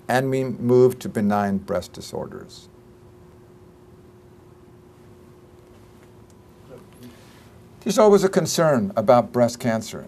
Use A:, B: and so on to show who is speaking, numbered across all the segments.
A: and we move to benign breast disorders. There's always a concern about breast cancer,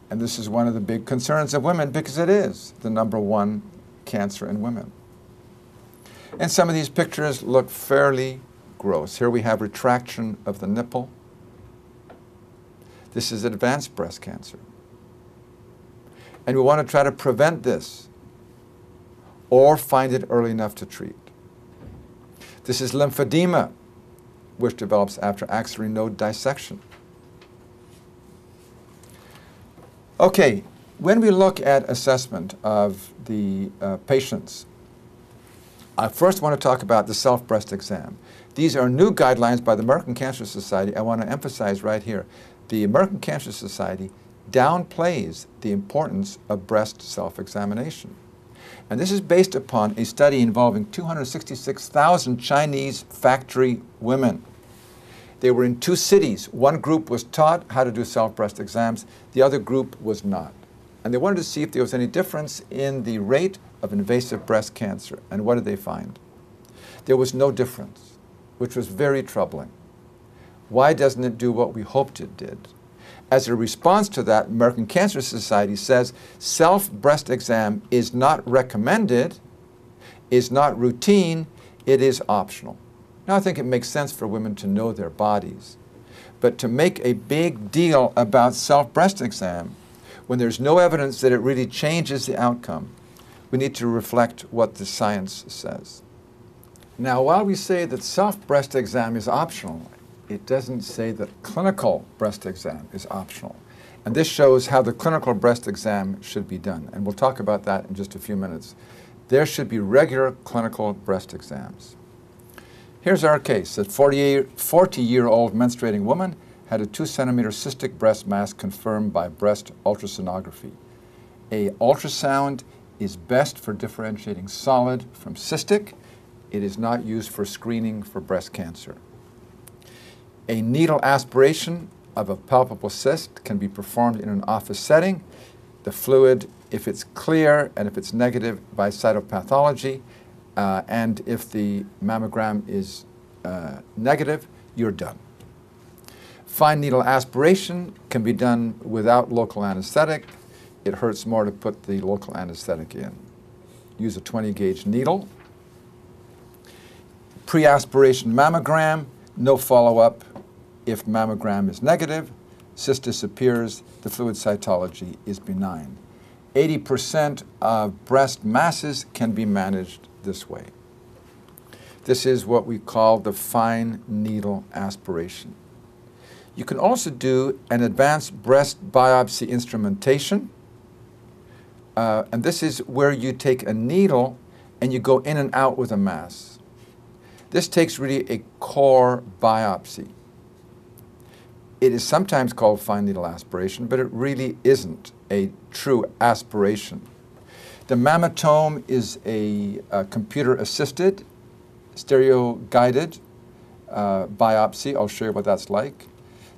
A: and this is one of the big concerns of women because it is the #1 cancer in women. And some of these pictures look fairly gross. Here we have retraction of the nipple. This is advanced breast cancer. And we want to try to prevent this or find it early enough to treat. This is lymphedema, which develops after axillary node dissection. Okay, when we look at assessment of the patients, I first want to talk about the self-breast exam. These are new guidelines by the American Cancer Society. I want to emphasize right here, the American Cancer Society downplays the importance of breast self-examination. And this is based upon a study involving 266,000 Chinese factory women. They were in 2 cities. One group was taught how to do self-breast exams. The other group was not. And they wanted to see if there was any difference in the rate of invasive breast cancer. And what did they find? There was no difference, which was very troubling. Why doesn't it do what we hoped it did? As a response to that, American Cancer Society says self-breast exam is not recommended, is not routine, it is optional. Now, I think it makes sense for women to know their bodies, but to make a big deal about self-breast exam when there's no evidence that it really changes the outcome, we need to reflect what the science says. Now, while we say that self-breast exam is optional, it doesn't say that clinical breast exam is optional. And this shows how the clinical breast exam should be done. And we'll talk about that in just a few minutes. There should be regular clinical breast exams. Here's our case. A 40-year-old menstruating woman had a 2-centimeter cystic breast mass confirmed by breast ultrasonography. A ultrasound is best for differentiating solid from cystic. It is not used for screening for breast cancer. A needle aspiration of a palpable cyst can be performed in an office setting. The fluid, if it's clear and if it's negative by cytopathology, and if the mammogram is negative, you're done. Fine needle aspiration can be done without local anesthetic. It hurts more to put the local anesthetic in. Use a 20-gauge needle. Pre-aspiration mammogram, no follow-up. If mammogram is negative, cyst disappears, the fluid cytology is benign. 80% of breast masses can be managed this way. This is what we call the fine needle aspiration. You can also do an advanced breast biopsy instrumentation, and this is where you take a needle and you go in and out with a mass. This takes really a core biopsy. It is sometimes called fine needle aspiration, but it really isn't a true aspiration. The mammotome is a computer-assisted, stereo-guided biopsy. I'll show you what that's like.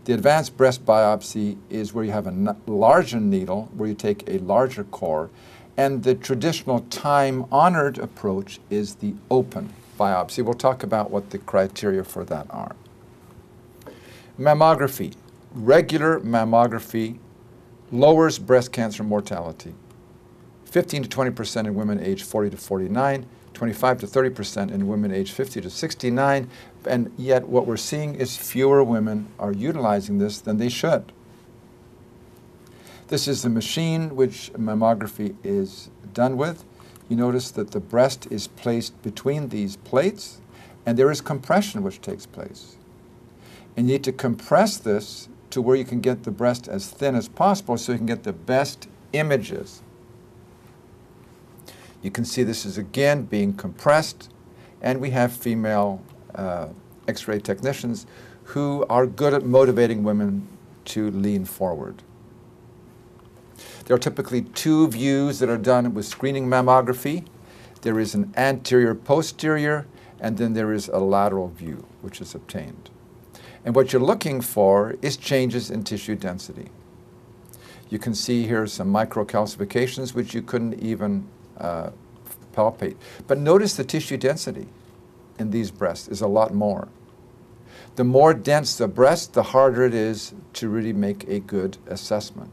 A: The advanced breast biopsy is where you have a larger needle, where you take a larger core, and the traditional time-honored approach is the open biopsy. We'll talk about what the criteria for that are. Mammography. Regular mammography lowers breast cancer mortality. 15 to 20% in women aged 40 to 49, 25 to 30% in women aged 50 to 69, and yet what we're seeing is fewer women are utilizing this than they should. This is the machine which mammography is done with. You notice that the breast is placed between these plates, and there is compression which takes place. And you need to compress this to where you can get the breast as thin as possible so you can get the best images. You can see this is again being compressed, and we have female X-ray technicians who are good at motivating women to lean forward. There are typically 2 views that are done with screening mammography. There is an anterior-posterior, and then there is a lateral view, which is obtained. And what you're looking for is changes in tissue density. You can see here some microcalcifications which you couldn't even palpate. But notice the tissue density in these breasts is a lot more. The more dense the breast, the harder it is to really make a good assessment.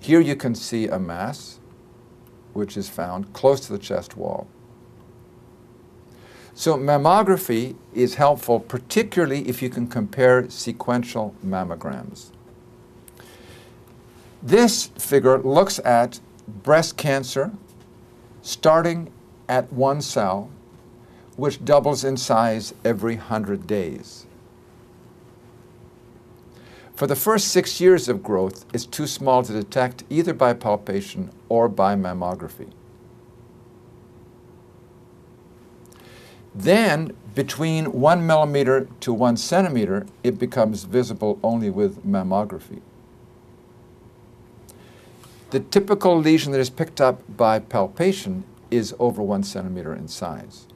A: Here you can see a mass which is found close to the chest wall. So mammography is helpful, particularly if you can compare sequential mammograms. This figure looks at breast cancer starting at one cell, which doubles in size every 100 days. For the first 6 years of growth, it's too small to detect either by palpation or by mammography. Then, between 1 millimeter to 1 centimeter, it becomes visible only with mammography. The typical lesion that is picked up by palpation is over 1 centimeter in size.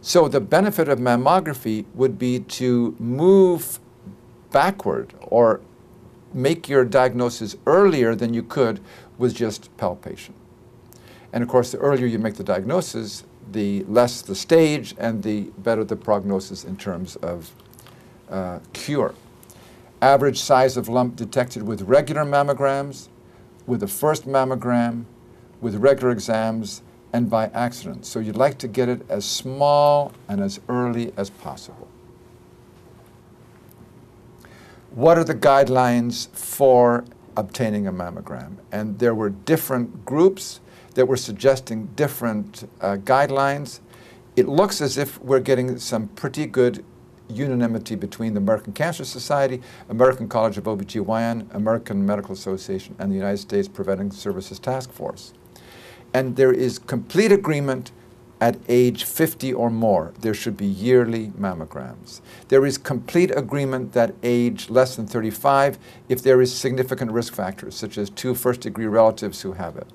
A: So the benefit of mammography would be to move backward or make your diagnosis earlier than you could with just palpation. And of course, the earlier you make the diagnosis, the less the stage and the better the prognosis in terms of cure. Average size of lump detected with regular mammograms, with the first mammogram, with regular exams, and by accident. So you'd like to get it as small and as early as possible. What are the guidelines for obtaining a mammogram? And there were different groups that were suggesting different guidelines. It looks as if we're getting some pretty good unanimity between the American Cancer Society, American College of OBGYN, American Medical Association, and the United States Preventive Services Task Force. And there is complete agreement at age 50 or more, there should be yearly mammograms. There is complete agreement that age less than 35, if there is significant risk factors, such as 2 first-degree relatives who have it.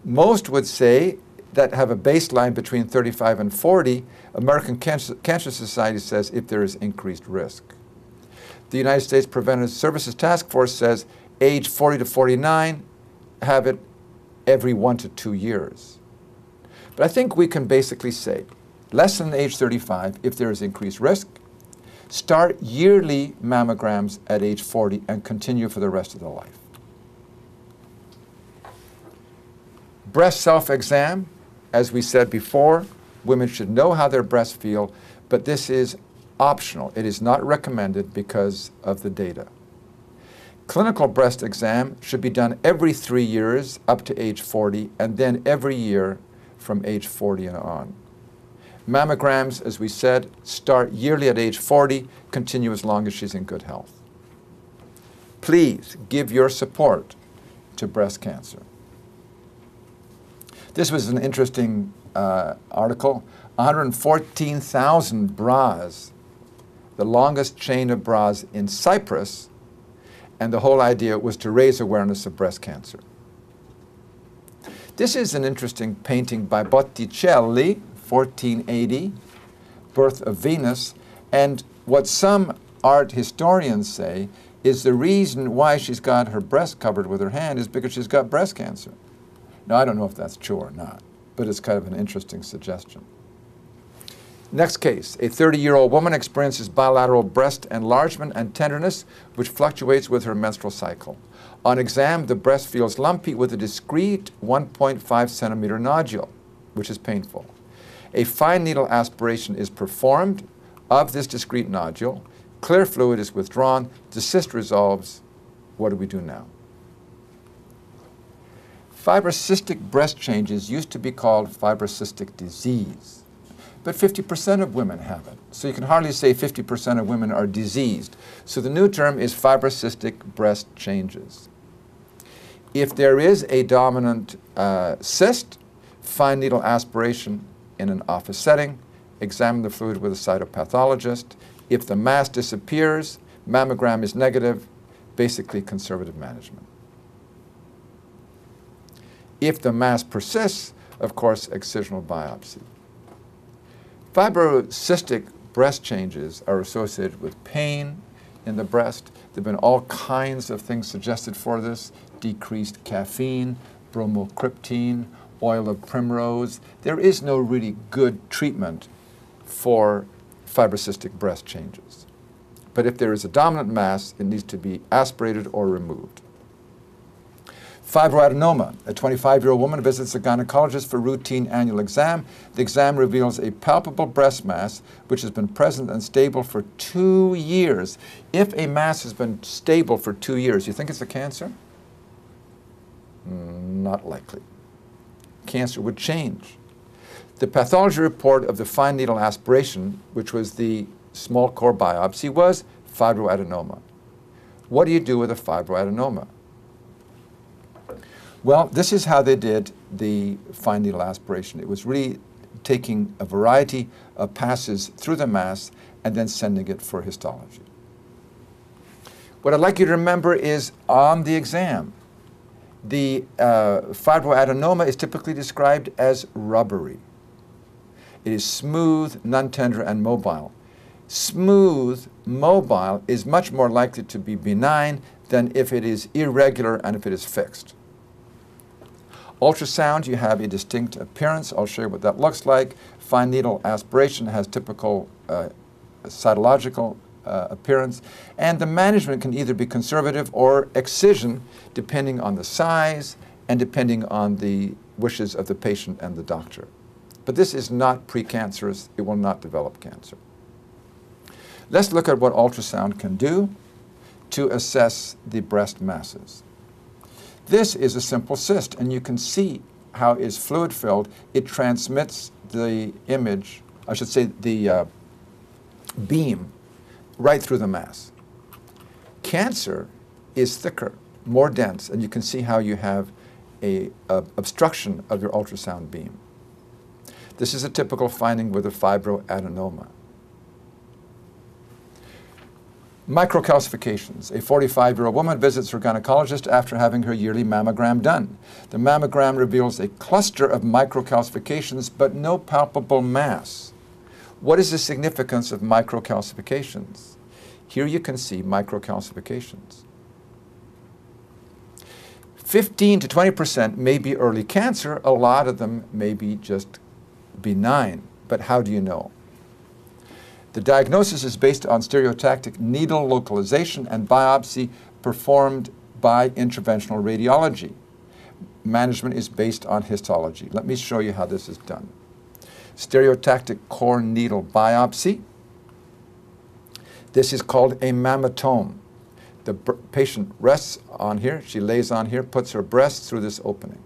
A: Most would say that have a baseline between 35 and 40, American Cancer Society says if there is increased risk. The United States Preventive Services Task Force says age 40 to 49, have it every 1 to 2 years. But I think we can basically say, less than age 35, if there is increased risk, start yearly mammograms at age 40 and continue for the rest of the life. Breast self-exam, as we said before, women should know how their breasts feel, but this is optional. It is not recommended because of the data. Clinical breast exam should be done every 3 years up to age 40, and then every year from age 40 and on. Mammograms, as we said, start yearly at age 40, continue as long as she's in good health. Please give your support to breast cancer. This was an interesting article. 114,000 bras, the longest chain of bras in Cyprus, and the whole idea was to raise awareness of breast cancer. This is an interesting painting by Botticelli, 1480, Birth of Venus, and what some art historians say is the reason why she's got her breast covered with her hand is because she's got breast cancer. Now, I don't know if that's true or not, but it's kind of an interesting suggestion. Next case, a 30-year-old woman experiences bilateral breast enlargement and tenderness, which fluctuates with her menstrual cycle. On exam, the breast feels lumpy with a discrete 1.5 centimeter nodule, which is painful. A fine needle aspiration is performed of this discrete nodule. Clear fluid is withdrawn. The cyst resolves. What do we do now? Fibrocystic breast changes used to be called fibrocystic disease, but 50% of women have it. So you can hardly say 50% of women are diseased. So the new term is fibrocystic breast changes. If there is a dominant cyst, fine needle aspiration in an office setting, examine the fluid with a cytopathologist. If the mass disappears, mammogram is negative, basically conservative management. If the mass persists, of course, excisional biopsy. Fibrocystic breast changes are associated with pain in the breast. There have been all kinds of things suggested for this: decreased caffeine, bromocriptine, oil of primrose. There is no really good treatment for fibrocystic breast changes. But if there is a dominant mass, it needs to be aspirated or removed. Fibroadenoma. A 25-year-old woman visits a gynecologist for routine annual exam. The exam reveals a palpable breast mass which has been present and stable for 2 years. If a mass has been stable for 2 years, you think it's a cancer? Not likely. Cancer would change. The pathology report of the fine needle aspiration, which was the small core biopsy, was fibroadenoma. What do you do with a fibroadenoma? Well, this is how they did the fine needle aspiration. It was really taking a variety of passes through the mass and then sending it for histology. What I'd like you to remember is on the exam, the fibroadenoma is typically described as rubbery. It is smooth, non-tender, and mobile. Smooth, mobile is much more likely to be benign than if it is irregular and if it is fixed. Ultrasound, you have a distinct appearance. I'll show you what that looks like. Fine needle aspiration has typical cytological appearance. And the management can either be conservative or excision, depending on the size and depending on the wishes of the patient and the doctor. But this is not precancerous. It will not develop cancer. Let's look at what ultrasound can do to assess the breast masses. This is a simple cyst, and you can see how it's fluid-filled. It transmits the image, I should say the beam, right through the mass. Cancer is thicker, more dense, and you can see how you have an obstruction of your ultrasound beam. This is a typical finding with a fibroadenoma. Microcalcifications. A 45-year-old woman visits her gynecologist after having her yearly mammogram done. The mammogram reveals a cluster of microcalcifications, but no palpable mass. What is the significance of microcalcifications? Here you can see microcalcifications. 15 to 20% may be early cancer. A lot of them may be just benign. But how do you know? The diagnosis is based on stereotactic needle localization and biopsy performed by interventional radiology. Management is based on histology. Let me show you how this is done. Stereotactic core needle biopsy. This is called a mammotome. The patient rests on here, she lays on here, puts her breast through this opening.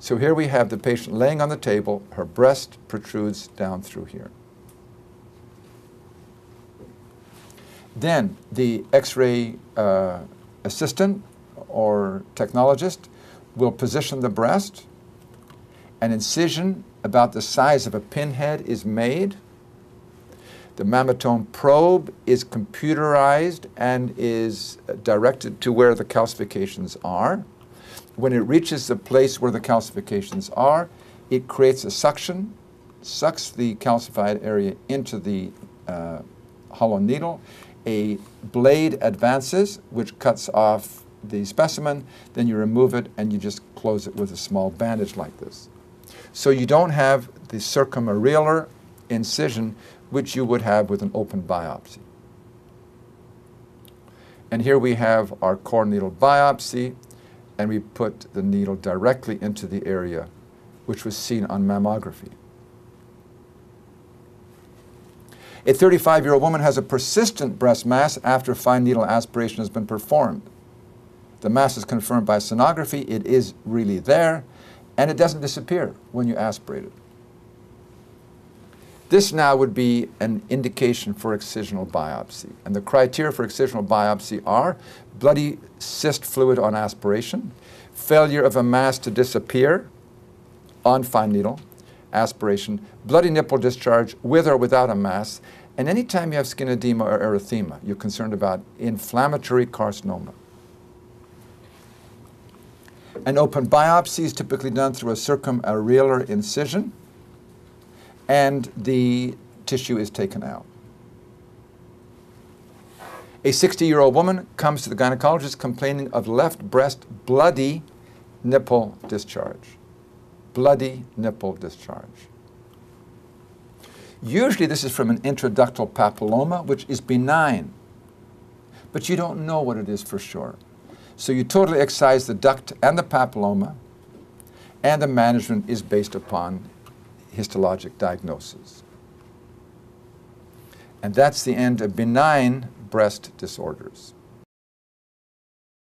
A: So here we have the patient laying on the table, her breast protrudes down through here. Then the X-ray assistant or technologist will position the breast. An incision about the size of a pinhead is made. The mammotome probe is computerized and is directed to where the calcifications are. When it reaches the place where the calcifications are, it creates a suction, sucks the calcified area into the hollow needle. A blade advances, which cuts off the specimen. Then you remove it and you just close it with a small bandage like this. So you don't have the circumareolar incision, which you would have with an open biopsy. And here we have our core needle biopsy, and we put the needle directly into the area which was seen on mammography. A 35-year-old woman has a persistent breast mass after fine needle aspiration has been performed. The mass is confirmed by sonography. It is really there, and it doesn't disappear when you aspirate it. This now would be an indication for excisional biopsy. And the criteria for excisional biopsy are bloody cyst fluid on aspiration, failure of a mass to disappear on fine needle aspiration, bloody nipple discharge with or without a mass, and anytime you have skin edema or erythema, you're concerned about inflammatory carcinoma. An open biopsy is typically done through a circumareolar incision, and the tissue is taken out. A 60-year-old woman comes to the gynecologist complaining of left breast bloody nipple discharge. Bloody nipple discharge. Usually this is from an intraductal papilloma, which is benign, but you don't know what it is for sure. So you totally excise the duct and the papilloma, and the management is based upon histologic diagnosis. And that's the end of benign breast disorders.